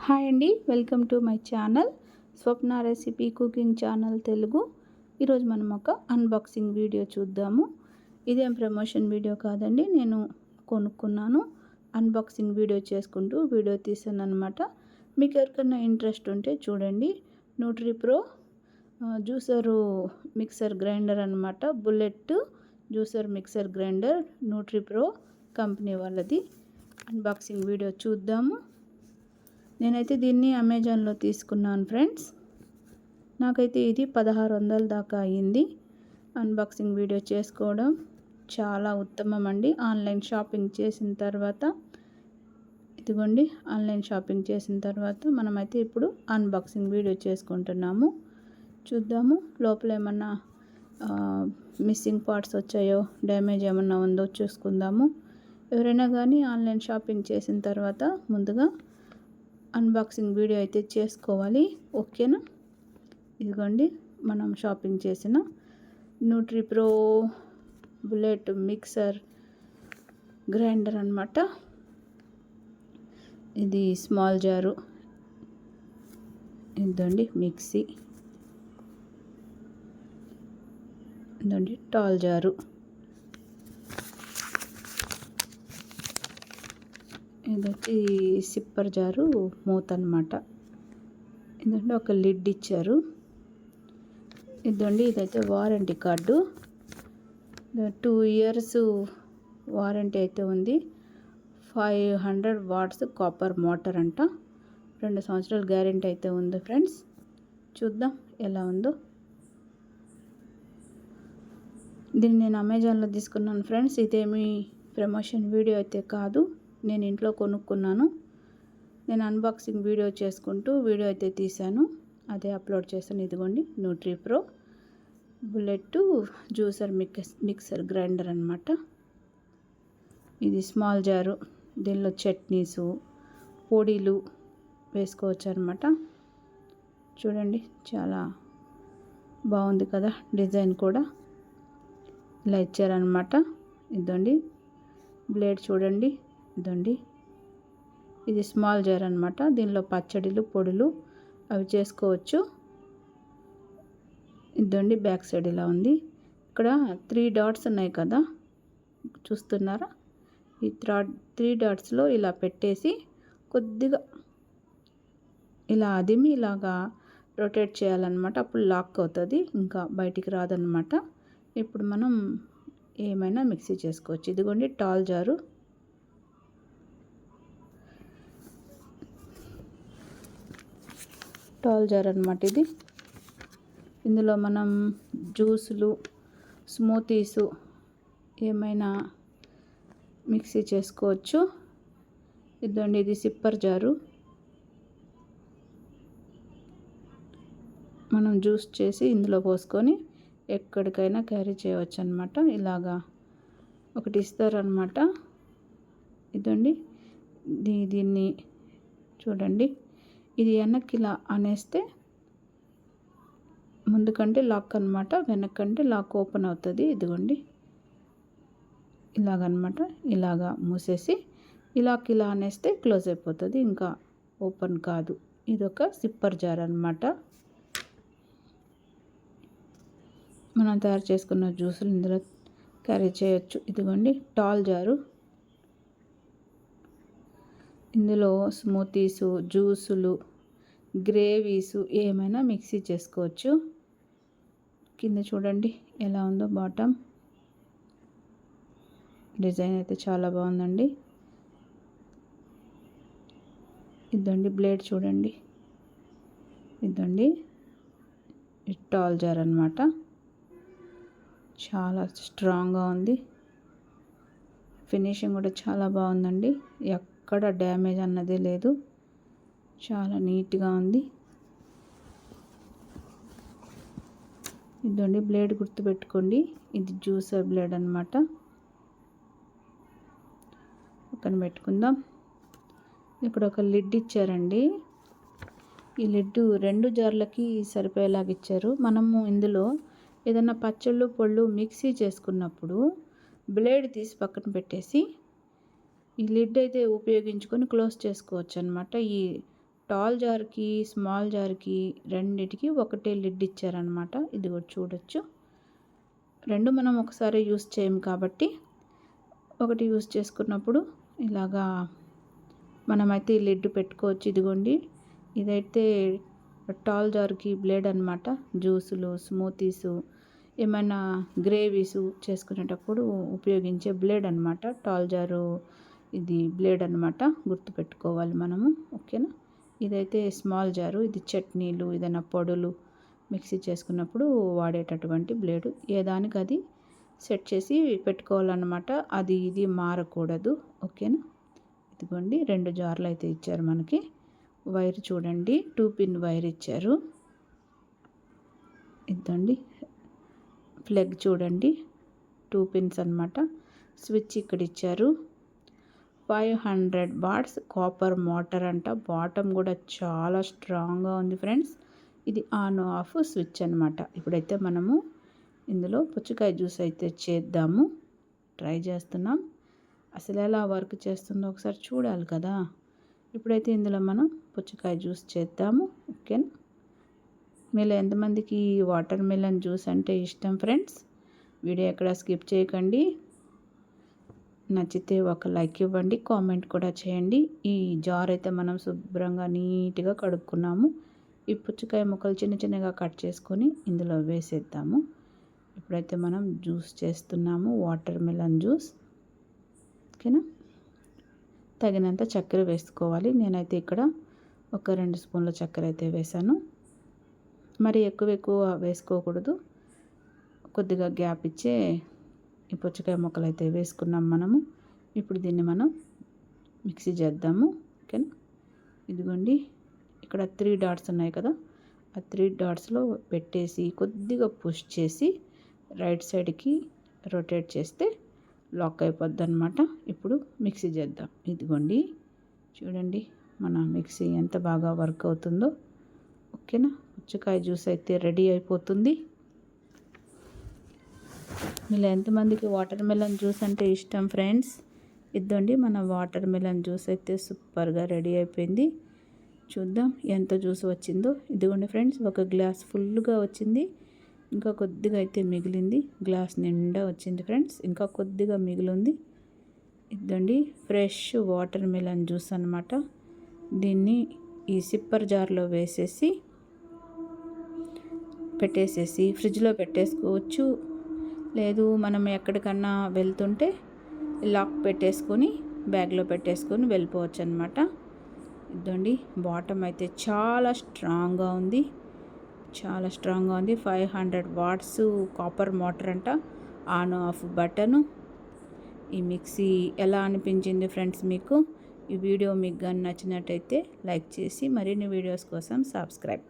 Hi అండి, welcome to my channel Swapna recipe cooking channel Telugu. ఈరోజు మనం ఒక అన్బాక్సింగ్ వీడియో చూద్దాము. ఇదేం ప్రమోషన్ వీడియో కాదండి, నేను కొనుక్కున్నాను. అన్బాక్సింగ్ వీడియో చేసుకుంటూ వీడియో తీసాను అనమాట. మీకు ఎవరికైనా ఇంట్రెస్ట్ ఉంటే చూడండి. న్యూట్రిప్రో జ్యూసరు మిక్సర్ గ్రైండర్ అనమాట. Bullet juicer mixer grinder Nutripro company వాళ్ళది. అన్బాక్సింగ్ వీడియో చూద్దాము. నేనైతే దీన్ని అమెజాన్లో తీసుకున్నాను ఫ్రెండ్స్. నాకైతే ఇది 1600 దాకా అయ్యింది. అన్బాక్సింగ్ వీడియో చేసుకోవడం చాలా ఉత్తమం అండి. ఆన్లైన్ షాపింగ్ చేసిన తర్వాత ఇదిగోండి, ఆన్లైన్ షాపింగ్ చేసిన తర్వాత మనమైతే ఇప్పుడు అన్బాక్సింగ్ వీడియో చేసుకుంటున్నాము. చూద్దాము లోపల ఏమన్నా మిస్సింగ్ పార్ట్స్ వచ్చాయో, డ్యామేజ్ ఏమన్నా ఉందో చూసుకుందాము. ఎవరైనా కానీ ఆన్లైన్ షాపింగ్ చేసిన తర్వాత ముందుగా అన్బాక్సింగ్ వీడియో అయితే చేసుకోవాలి, ఓకేనా? ఇదిగోండి మనం షాపింగ్ చేసిన న్యూట్రిప్రో బుల్లెట్ మిక్సర్ గ్రైండర్ అనమాట. ఇది స్మాల్ జారు. ఇదండి మిక్సీ. ఇదండి టాల్ జారు. ఇదొచ్చి సిప్పర్ జారు మూత అనమాట. ఇదండి ఒక లిడ్ ఇచ్చారు. ఇదండి ఇదైతే వారంటీ కార్డు. 2 years వారంటీ అయితే ఉంది. 500 watts కాపర్ మోటార్ అంట. 2 సంవత్సరాల గ్యారెంటీ అయితే ఉంది ఫ్రెండ్స్. చూద్దాం ఎలా ఉందో. దీన్ని నేను అమెజాన్లో తీసుకున్నాను ఫ్రెండ్స్. ఇదేమి ప్రమోషన్ వీడియో అయితే కాదు, నేను ఇంట్లో కొనుక్కున్నాను. నేను అన్బాక్సింగ్ వీడియో చేసుకుంటూ వీడియో అయితే తీశాను, అదే అప్లోడ్ చేశాను. ఇదిగోండి న్యూట్రిప్రో బుల్లెట్ జ్యూసర్ మిక్సర్ గ్రైండర్ అనమాట. ఇది స్మాల్ జారు. దీనిలో చట్నీసు, పొడిలు వేసుకోవచ్చు అనమాట. చూడండి చాలా బాగుంది కదా, డిజైన్ కూడా ఇలా ఇచ్చారనమాట. ఇదండి బ్లేడ్ చూడండి. ఇదండి ఇది స్మాల్ జార్ అనమాట. దీనిలో పచ్చడిలు, పొడులు అవి చేసుకోవచ్చు. ఇదండి బ్యాక్ సైడ్ ఇలా ఉంది. ఇక్కడ 3 dots ఉన్నాయి కదా, చూస్తున్నారా? ఈ 3 dotsలో ఇలా పెట్టేసి కొద్దిగా ఇలా అదిమి ఇలాగా రొటేట్ చేయాలన్నమాట. అప్పుడు లాక్ అవుతుంది, ఇంకా బయటికి రాదన్నమాట. ఇప్పుడు మనం ఏమైనా మిక్సీ చేసుకోవచ్చు. ఇదిగోండి టాల్ జారు. టాల్ జార్ అనమాట ఇది. ఇందులో మనం జ్యూసులు, స్మూతీసు ఏమైనా మిక్సీ చేసుకోవచ్చు. ఇదండి ఇది సిప్పర్ జారు. మనం జ్యూస్ చేసి ఇందులో పోసుకొని ఎక్కడికైనా క్యారీ చేయవచ్చు అనమాట. ఇలాగా ఒకటి ఇస్తారనమాట. ఇదండి దీన్ని చూడండి. ఇది వెనక్కి ఇలా అనేస్తే ముందుకంటే లాక్ అనమాట, వెనక్కంటే లాక్ ఓపెన్ అవుతుంది. ఇదిగోండి ఇలాగనమాట. ఇలాగా మూసేసి ఇలా అనేస్తే క్లోజ్ అయిపోతుంది, ఇంకా ఓపెన్ కాదు. ఇదొక సిప్పర్ జార్ అనమాట. మనం తయారు చేసుకున్న జ్యూసులు ఇందులో క్యారీ చేయొచ్చు. ఇదిగోండి టాల్ జారు. ఇందులో స్మూతీసు, జ్యూసులు, గ్రేవీసు ఏమైనా మిక్సీ చేసుకోవచ్చు. కింద చూడండి ఎలా ఉందో బాటమ్ డిజైన్ అయితే చాలా బాగుందండి. ఇదండి బ్లేడ్ చూడండి. ఇదండి టాల్ జార్ అనమాట. చాలా స్ట్రాంగ్గా ఉంది. ఫినిషింగ్ కూడా చాలా బాగుందండి. ఎక్కడ డ్యామేజ్ అన్నదే లేదు, చాలా నీట్గా ఉంది. ఇదండి బ్లేడ్ గుర్తుపెట్టుకోండి, ఇది జ్యూసర్ బ్లేడ్ అనమాట. పక్కన పెట్టుకుందాం. ఇక్కడ ఒక లిడ్ ఇచ్చారండి. ఈ లిడ్ 2 జార్లకి సరిపోయేలాగా ఇచ్చారు. మనము ఇందులో ఏదైనా పచ్చళ్ళు, పొళ్ళు మిక్సీ చేసుకున్నప్పుడు బ్లేడ్ తీసి పక్కన పెట్టేసి ఈ లిడ్ అయితే ఉపయోగించుకొని క్లోజ్ చేసుకోవచ్చు అనమాట. ఈ టాల్ జార్కి స్మాల్ జార్కి రెండిటికి ఒకటే లిడ్ ఇచ్చారనమాట. ఇది కూడా చూడొచ్చు. రెండు మనం ఒకసారి యూస్ చేయం కాబట్టి ఒకటి యూస్ చేసుకున్నప్పుడు ఇలాగా మనమైతే ఈ లిడ్ పెట్టుకోవచ్చు. ఇదిగోండి, ఇదైతే టాల్ జార్కి బ్లేడ్ అనమాట. జ్యూసులు, స్మూతీసు, ఏమైనా గ్రేవీసు చేసుకునేటప్పుడు ఉపయోగించే బ్లేడ్ అనమాట. టాల్ జారు ఇది బ్లేడ్ అనమాట, గుర్తుపెట్టుకోవాలి మనము. ఓకేనా. ఇదైతే స్మాల్ జారు, ఇది చట్నీలు, ఏదైనా పొడులు మిక్సీ చేసుకున్నప్పుడు వాడేటటువంటి బ్లేడు. ఏ దానికి అది సెట్ చేసి పెట్టుకోవాలన్నమాట. అది ఇది మారకూడదు. ఓకేనా. ఇదిగోండి, 2 జార్లు అయితే ఇచ్చారు మనకి. వైర్ చూడండి, 2 పిన్ వైర్ ఇచ్చారు. ఇదండి ప్లగ్ చూడండి, 2 పిన్స్ అనమాట. స్విచ్ ఇక్కడ ఇచ్చారు. 500 వాట్స్ కాపర్ మోటార్ అంట. బాటమ్ కూడా చాలా స్ట్రాంగ్గా ఉంది ఫ్రెండ్స్. ఇది ఆన్ ఆఫ్ స్విచ్ అనమాట. ఇప్పుడైతే మనము ఇందులో పుచ్చకాయ జ్యూస్ అయితే చేద్దాము. ట్రై చేస్తున్నాం. అసలు ఎలా వర్క్ చేస్తుందో ఒకసారి చూడాలి కదా. ఇప్పుడైతే ఇందులో మనం పుచ్చకాయ జ్యూస్ చేద్దాము. ఓకేనా. మీలో ఎంతమందికి వాటర్ మిలన్ జ్యూస్ అంటే ఇష్టం ఫ్రెండ్స్? వీడియో ఎక్కడ స్కిప్ చేయకండి. నచ్చితే ఒక లైక్ ఇవ్వండి, కామెంట్ కూడా చేయండి. ఈ జార్ అయితే మనం శుభ్రంగా నీట్గా కడుక్కున్నాము. ఈ పుచ్చకాయ ముక్కలు చిన్న చిన్నగా కట్ చేసుకొని ఇందులో వేసేద్దాము. ఇప్పుడైతే మనం జ్యూస్ చేస్తున్నాము, వాటర్ మిలన్ జ్యూస్. ఓకేనా. తగినంత చక్కెర వేసుకోవాలి. నేనైతే ఇక్కడ ఒక 2 స్పూన్ల చక్కెర అయితే వేసాను. మరి ఎక్కువ వేసుకోకూడదు. కొద్దిగా గ్యాప్ ఇచ్చే ఈ పుచ్చకాయ ముక్కలు అయితే వేసుకున్నాం మనము. ఇప్పుడు దీన్ని మనం మిక్సీ చేద్దాము. ఓకేనా. ఇదిగోండి, ఇక్కడ 3 డాట్స్ ఉన్నాయి కదా, ఆ 3 డాట్స్లో పెట్టేసి కొద్దిగా పుష్ చేసి రైట్ సైడ్కి రొటేట్ చేస్తే లాక్ అయిపోద్ది అనమాట. ఇప్పుడు మిక్సీ చేద్దాం. ఇదిగోండి, చూడండి మన మిక్సీ ఎంత బాగా వర్క్ అవుతుందో. ఓకేనా. పుచ్చకాయ జ్యూస్ అయితే రెడీ అయిపోతుంది. మీలో ఎంతమందికి వాటర్ మిలన్ జ్యూస్ అంటే ఇష్టం ఫ్రెండ్స్? ఇద్దండి, మన వాటర్ మిలన్ జ్యూస్ అయితే సూపర్గా రెడీ అయిపోయింది. చూద్దాం ఎంత జ్యూస్ వచ్చిందో. ఇదిగోండి ఫ్రెండ్స్, ఒక గ్లాస్ ఫుల్గా వచ్చింది. ఇంకా కొద్దిగా అయితే మిగిలింది. గ్లాస్ నిండా వచ్చింది ఫ్రెండ్స్, ఇంకా కొద్దిగా మిగిలింది. ఇద్దండి, ఫ్రెష్ వాటర్ మిలన్ జ్యూస్ అనమాట. దీన్ని ఈ సిప్పర్ జార్లో వేసేసి పెట్టేసేసి ఫ్రిడ్జ్లో పెట్టేసుకోవచ్చు. లేదు మనం ఎక్కడికన్నా వెళ్తుంటే లాక్ పెట్టేసుకొని బ్యాగ్లో పెట్టేసుకొని వెళ్ళిపోవచ్చు అనమాట. ఇదండి, బాటమ్ అయితే చాలా స్ట్రాంగ్గా ఉంది. 500 వాట్స్ కాపర్ మోటార్ అంట. On off button. ఈ మిక్సీ ఎలా అనిపించింది ఫ్రెండ్స్ మీకు? ఈ వీడియో మీకు కానీ నచ్చినట్టయితే లైక్ చేసి మరిన్ని వీడియోస్ కోసం సబ్స్క్రైబ్